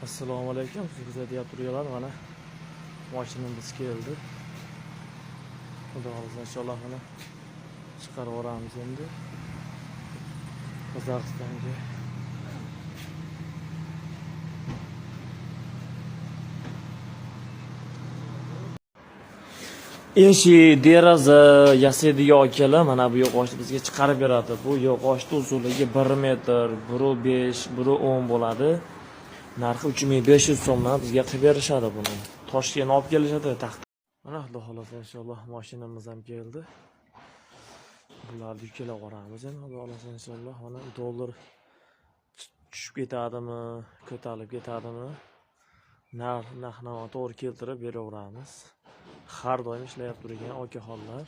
Assalomu alaykum. Sizga deyap turganlar mana mashinamiz keldi. Xudo xolasa inshaalloh mana chiqarib yuboramiz endi. Qozog'istonga. Eshik, deraza yasaydigan akalar mana bu yog'ochni bizga chiqarib beradi. Bu yog'ochning uzunligi 1 metr, 1.5, 1.10 bo'ladi. Narxi 3500 so'mdan bizga qilib berishadi buni. Toshkentga olib kelishadi taxt. Mana Xudo xolasa inshaalloh mashinamiz ham keldi. Bularni yuklab yuboramiz endi Xudo xolasa inshaalloh. Mana dollar tushib ketadimi, ko'tarilib ketadimi? Narx-navoni to'g'ri keltirib beraveramiz. Har doim ishlayib turgan okaxonlar.